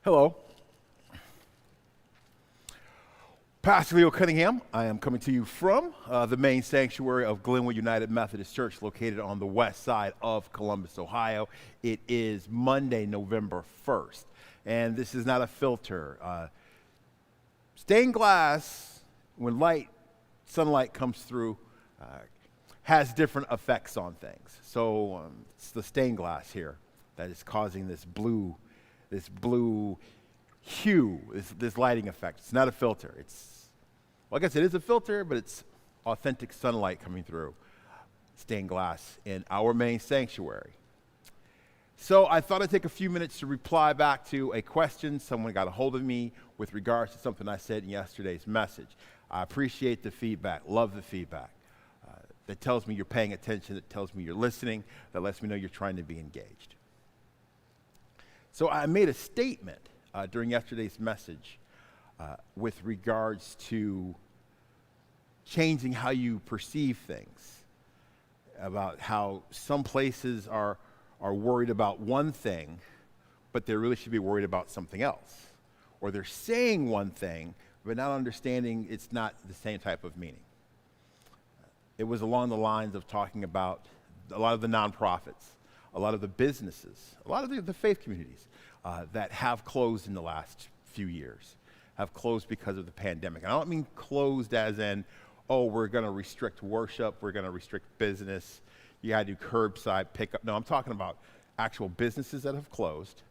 Hello. Pastor Leo A Cunningham. I am coming to you from the main sanctuary of Glenwood United Methodist Church located on the west side of Columbus, Ohio. It is Monday, November 1st, and this is not a filter. Stained glass, when sunlight comes through, has different effects on things. So it's the stained glass here that is causing this blue hue, this lighting effect. It's not a filter. Well, I guess it is a filter, but it's authentic sunlight coming through stained glass in our main sanctuary. So I thought I'd take a few minutes to reply back to a question someone got a hold of me with regards to something I said in yesterday's message. I appreciate the feedback, love the feedback. That tells me you're paying attention, that tells me you're listening, that lets me know you're trying to be engaged. So I made a statement during yesterday's message with regards to changing how you perceive things, about how some places are worried about one thing, but they really should be worried about something else. Or they're saying one thing, but not understanding it's not the same type of meaning. It was along the lines of talking about a lot of the nonprofits, a lot of the businesses, a lot of the faith communities that have closed in the last few years, have closed because of the pandemic. And I don't mean closed as in, oh, we're going to restrict worship, we're going to restrict business, you got to do curbside pickup. No, I'm talking about actual businesses that have closed.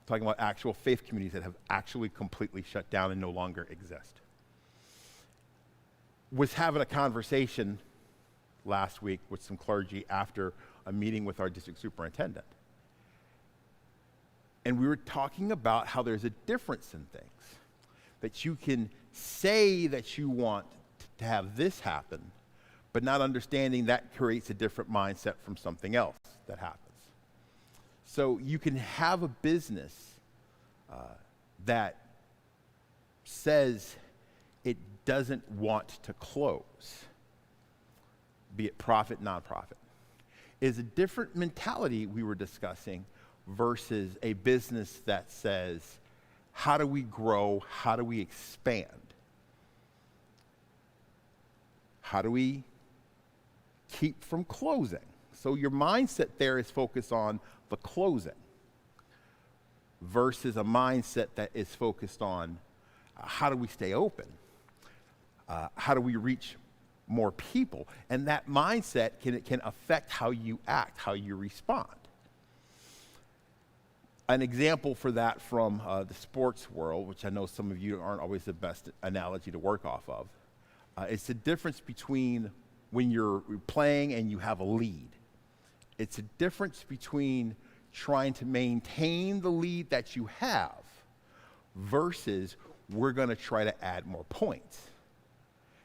I'm talking about actual faith communities that have actually completely shut down and no longer exist. Was having a conversation last week with some clergy after a meeting with our district superintendent. And we were talking about how there's a difference in things. That you can say that you want to have this happen, but not understanding that creates a different mindset from something else that happens. So you can have a business that says it doesn't want to close, be it profit, nonprofit, is a different mentality we were discussing versus a business that says, how do we grow? How do we expand? How do we keep from closing? So your mindset there is focused on the closing versus a mindset that is focused on how do we stay open? How do we reach more people? And that mindset can affect how you act, how you respond. An example for that from the sports world, which I know some of you aren't always the best analogy to work off of, it's the difference between when you're playing and you have a lead. It's a difference between trying to maintain the lead that you have versus we're going to try to add more points.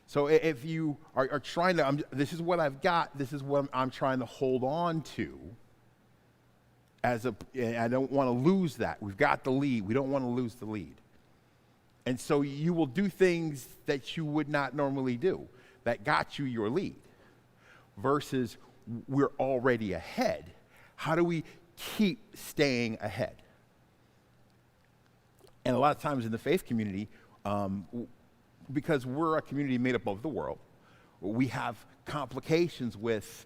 So if you are trying to, this is what I've got, this is what I'm trying to hold on to, I don't want to lose that. We've got the lead. We don't want to lose the lead. And so you will do things that you would not normally do that got you your lead versus we're already ahead. How do we keep staying ahead? And a lot of times in the faith community, because we're a community made up of the world, we have complications with,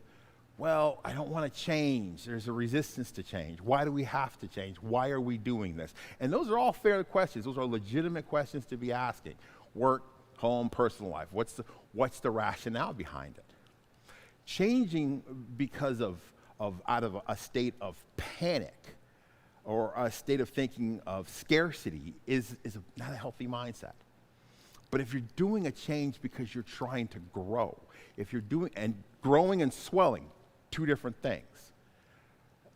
well, I don't want to change. There's a resistance to change. Why do we have to change? Why are we doing this? And those are all fair questions. Those are legitimate questions to be asking. Work, home, personal life. What's the rationale behind it? Changing because of out of a state of panic or a state of thinking of scarcity is not a healthy mindset. But if you're doing a change because you're trying to grow, if you're doing, and growing and swelling, two different things.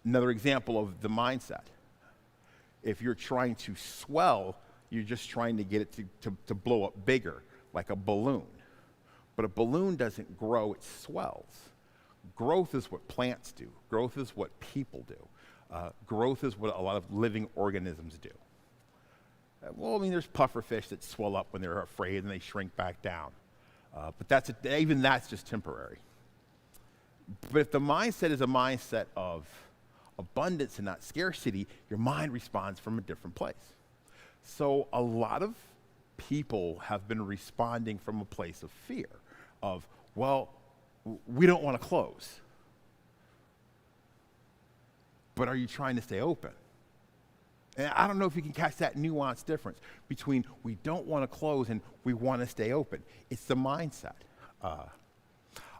Another example of the mindset. If you're trying to swell, you're just trying to get it to blow up bigger, like a balloon. But a balloon doesn't grow, it swells. Growth is what plants do. Growth is what people do. Growth is what a lot of living organisms do. Well, I mean, there's puffer fish that swell up when they're afraid and they shrink back down. But even that's just temporary. But if the mindset is a mindset of abundance and not scarcity, your mind responds from a different place. So a lot of people have been responding from a place of fear of, well, we don't want to close. But are you trying to stay open? And I don't know if you can catch that nuanced difference between we don't want to close and we want to stay open. It's the mindset.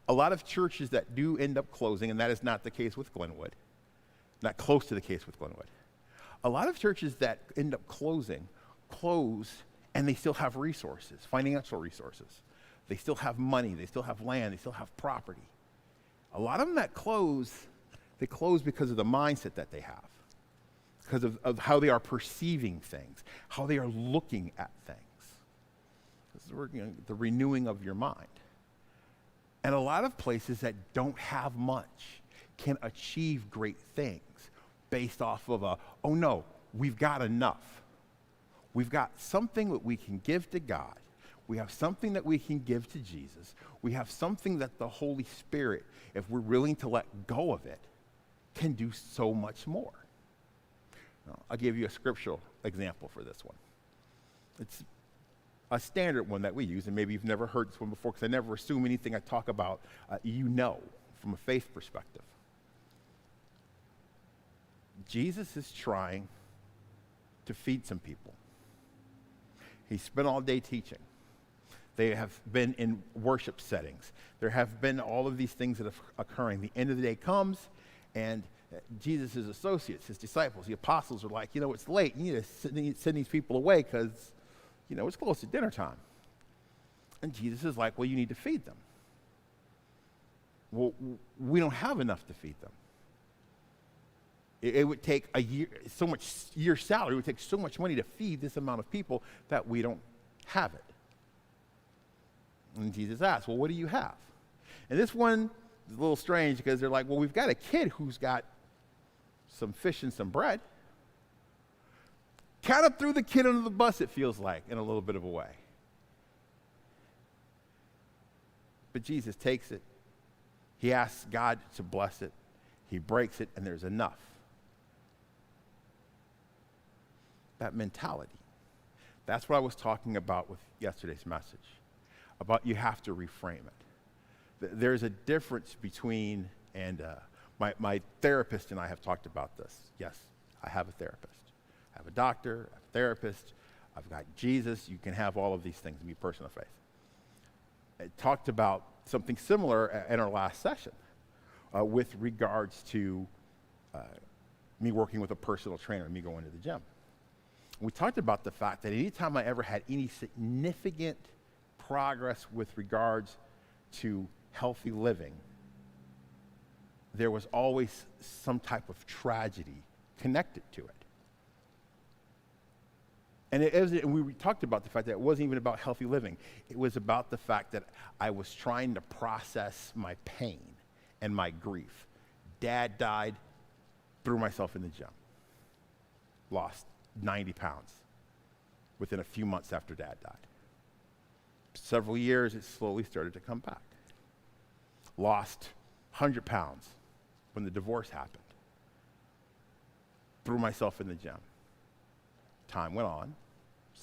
A lot of churches that do end up closing, and that is not the case with Glenwood, not close to the case with Glenwood. A lot of churches that end up closing, close and they still have resources, financial resources. They still have money, they still have land, they still have property. A lot of them that close, they close because of the mindset that they have, because of how they are perceiving things, how they are looking at things. This is the renewing of your mind. And a lot of places that don't have much can achieve great things based off of oh no, we've got enough. We've got something that we can give to God. We have something that we can give to Jesus. We have something that the Holy Spirit, if we're willing to let go of it, can do so much more. Now, I'll give you a scriptural example for this one. It's a standard one that we use, and maybe you've never heard this one before, because I never assume anything I talk about, from a faith perspective. Jesus is trying to feed some people. He spent all day teaching. They have been in worship settings. There have been all of these things that are occurring. The end of the day comes, and Jesus' associates, his disciples, the apostles are like, it's late. You need to send these people away because, it's close to dinner time. And Jesus is like, well, you need to feed them. Well, we don't have enough to feed them. It would take year salary, it would take so much money to feed this amount of people that we don't have it. And Jesus asks, well, what do you have? And this one is a little strange because they're like, well, we've got a kid who's got some fish and some bread. Kind of threw the kid under the bus, it feels like, in a little bit of a way. But Jesus takes it. He asks God to bless it. He breaks it, and there's enough. That mentality. That's what I was talking about with yesterday's message, about you have to reframe it. There's a difference between, and my therapist and I have talked about this. Yes, I have a therapist. I have a doctor, I have a therapist, I've got Jesus. You can have all of these things in your personal faith. I talked about something similar in our last session with regards to me working with a personal trainer and me going to the gym. We talked about the fact that anytime I ever had any significant progress with regards to healthy living, there was always some type of tragedy connected to it. And we talked about the fact that it wasn't even about healthy living. It was about the fact that I was trying to process my pain and my grief. Dad died, threw myself in the gym. Lost 90 pounds within a few months after Dad died. Several years, it slowly started to come back. Lost 100 pounds when the divorce happened. Threw myself in the gym. Time went on.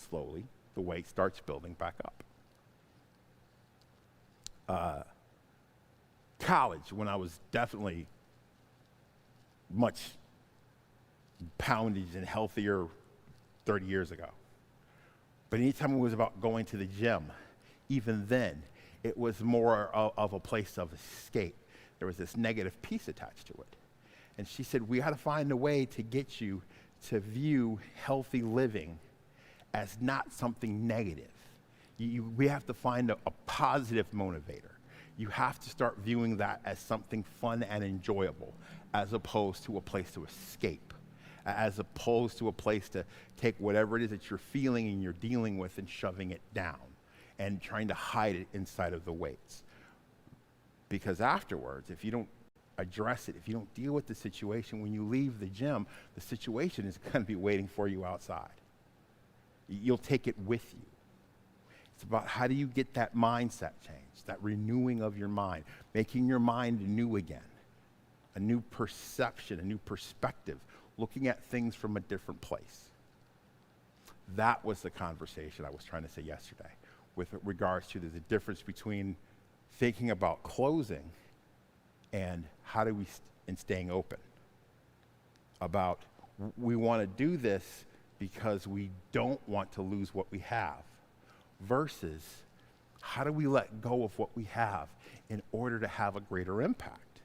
Slowly, the weight starts building back up. College, when I was definitely much poundage and healthier 30 years ago. But anytime it was about going to the gym, even then, it was more of a place of escape. There was this negative piece attached to it. And she said, we got to find a way to get you to view healthy living as not something negative. We have to find a positive motivator. You have to start viewing that as something fun and enjoyable, as opposed to a place to escape, as opposed to a place to take whatever it is that you're feeling and you're dealing with and shoving it down and trying to hide it inside of the weights. Because afterwards, if you don't address it, if you don't deal with the situation, when you leave the gym, the situation is going to be waiting for you outside. You'll take it with you. It's about how do you get that mindset change, that renewing of your mind, making your mind new again, a new perception, a new perspective, looking at things from a different place. That was the conversation I was trying to say yesterday with regards to the difference between thinking about closing and how do we and staying open. About we want to do this because we don't want to lose what we have versus how do we let go of what we have in order to have a greater impact.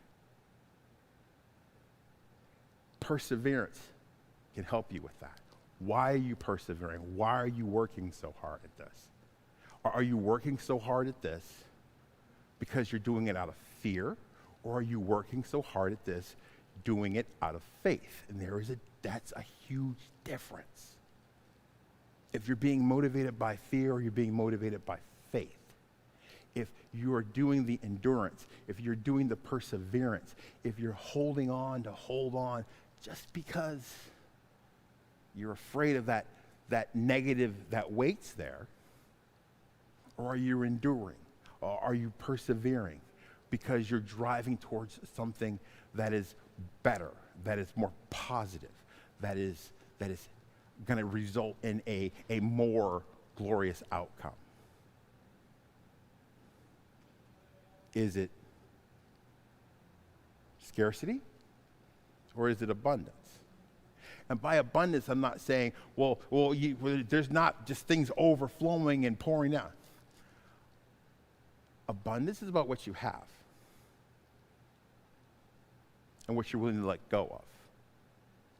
Perseverance can help you with that. Why are you persevering? Why are you working so hard at this? Are you working so hard at this because you're doing it out of fear, or are you working so hard at this doing it out of faith? And that's a huge difference. If you're being motivated by fear or you're being motivated by faith. If you're doing the endurance, if you're doing the perseverance, if you're holding on to hold on just because you're afraid of that negative that waits there, or are you enduring? Or are you persevering because you're driving towards something that is better, that is more positive, that is going to result in a more glorious outcome? Is it scarcity or is it abundance? And by abundance, I'm not saying, there's not just things overflowing and pouring out. Abundance is about what you have and what you're willing to let go of,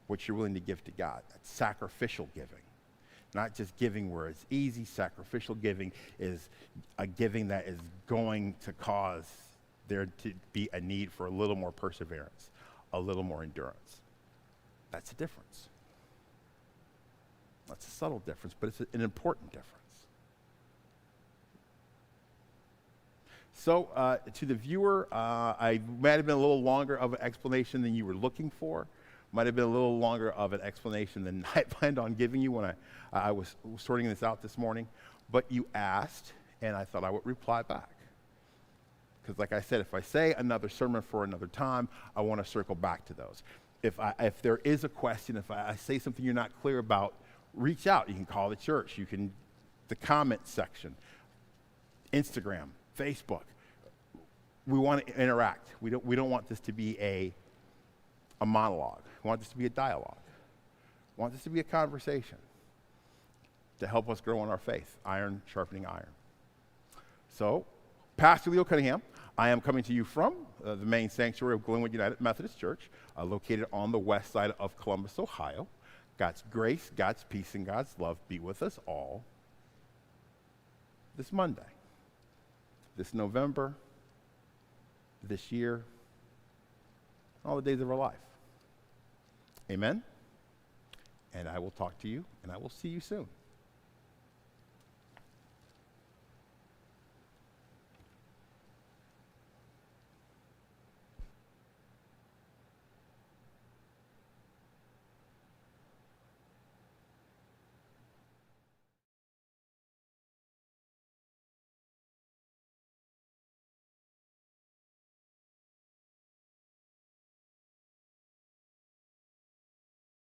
what you're willing to give to God. That's sacrificial giving. Not just giving where it's easy. Sacrificial giving is a giving that is going to cause there to be a need for a little more perseverance, a little more endurance. That's a difference. That's a subtle difference, but it's an important difference. So to the viewer, I might have been a little longer of an explanation than you were looking for. Might have been a little longer of an explanation than I planned on giving you when I was sorting this out this morning. But you asked, and I thought I would reply back. Because like I said, if I say another sermon for another time, I want to circle back to those. If there is a question, if I say something you're not clear about, reach out. You can call the church. You can, the comment section, Instagram, Facebook. We want to interact. We don't want this to be a monologue. We want this to be a dialogue. We want this to be a conversation to help us grow in our faith, iron sharpening iron. So, Pastor Leo Cunningham, I am coming to you from the main sanctuary of Glenwood United Methodist Church, located on the west side of Columbus, Ohio. God's grace, God's peace, and God's love be with us all this Monday, this November, this year, all the days of our life. Amen? And I will talk to you, and I will see you soon.